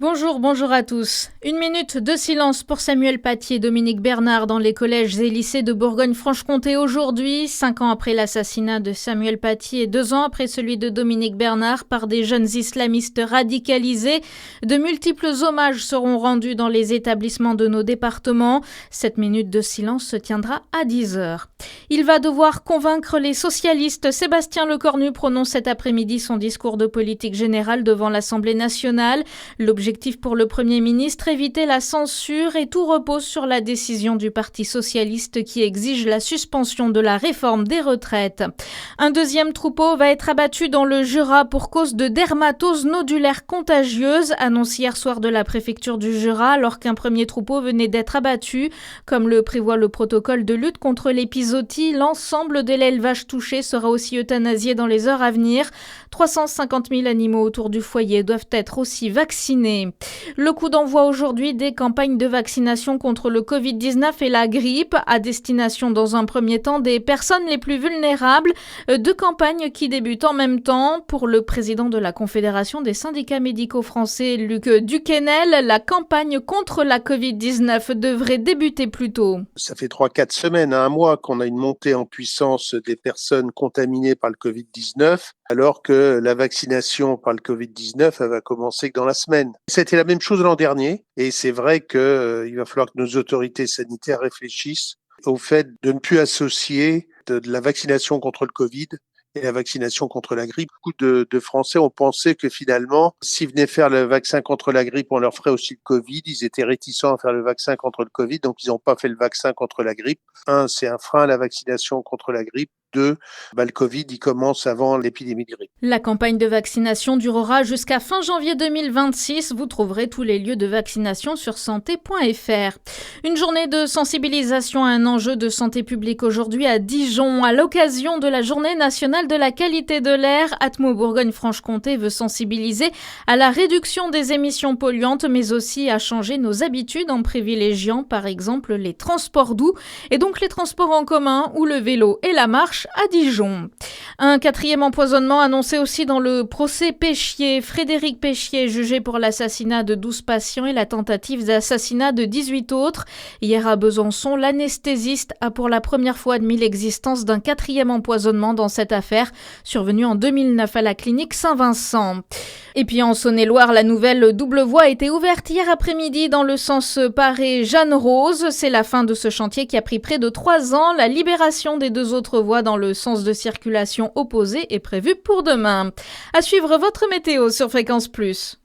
Bonjour à tous. Une minute de silence pour Samuel Paty et Dominique Bernard dans les collèges et lycées de Bourgogne-Franche-Comté aujourd'hui, 5 ans après l'assassinat de Samuel Paty et 2 ans après celui de Dominique Bernard par des jeunes islamistes radicalisés. De multiples hommages seront rendus dans les établissements de nos départements. Cette minute de silence se tiendra à 10h. Il va devoir convaincre les socialistes. Sébastien Lecornu prononce cet après-midi son discours de politique générale devant l'Assemblée nationale. L'objectif pour le Premier ministre, éviter la censure et tout repose sur la décision du Parti socialiste qui exige la suspension de la réforme des retraites. Un deuxième troupeau va être abattu dans le Jura pour cause de dermatose nodulaire contagieuse, annonce hier soir de la préfecture du Jura alors qu'un premier troupeau venait d'être abattu. Comme le prévoit le protocole de lutte contre l'épizootie, l'ensemble de l'élevage touché sera aussi euthanasié dans les heures à venir. 350 000 animaux autour du foyer doivent être aussi vaccinés. Le coup d'envoi aujourd'hui des campagnes de vaccination contre le Covid-19 et la grippe, à destination dans un premier temps des personnes les plus vulnérables. 2 campagnes qui débutent en même temps. Pour le président de la Confédération des syndicats médicaux français, Luc Duquesnel, la campagne contre la Covid-19 devrait débuter plus tôt. Ça fait 3-4 semaines à un mois qu'on a une montée en puissance des personnes contaminées par le Covid-19, alors que la vaccination par le Covid-19 elle va commencer que dans la semaine. C'était la même chose l'an dernier, et c'est vrai qu'il va falloir que nos autorités sanitaires réfléchissent au fait de ne plus associer de la vaccination contre le Covid et la vaccination contre la grippe. Beaucoup de Français ont pensé que finalement, s'ils venaient faire le vaccin contre la grippe, on leur ferait aussi le Covid. Ils étaient réticents à faire le vaccin contre le Covid, donc ils n'ont pas fait le vaccin contre la grippe. 1, c'est un frein à la vaccination contre la grippe. 2, le Covid, il commence avant l'épidémie de grippe. La campagne de vaccination durera jusqu'à fin janvier 2026. Vous trouverez tous les lieux de vaccination sur santé.fr. Une journée de sensibilisation à un enjeu de santé publique aujourd'hui à Dijon. À l'occasion de la Journée nationale de la qualité de l'air, Atmo Bourgogne-Franche-Comté veut sensibiliser à la réduction des émissions polluantes, mais aussi à changer nos habitudes en privilégiant par exemple les transports doux et donc les transports en commun ou le vélo et la marche à Dijon. Un 4e empoisonnement annoncé aussi dans le procès Péchier. Frédéric Péchier, jugé pour l'assassinat de 12 patients et la tentative d'assassinat de 18 autres. Hier à Besançon, l'anesthésiste a pour la première fois admis l'existence d'un 4e empoisonnement dans cette affaire, survenue en 2009 à la clinique Saint-Vincent. Et puis en Saône-et-Loire, la nouvelle double voie a été ouverte hier après-midi dans le sens Paré-Jeanne-Rose. C'est la fin de ce chantier qui a pris près de 3 ans. La libération des 2 autres voies dans le sens de circulation opposé est prévue pour demain. À suivre votre météo sur Fréquence Plus.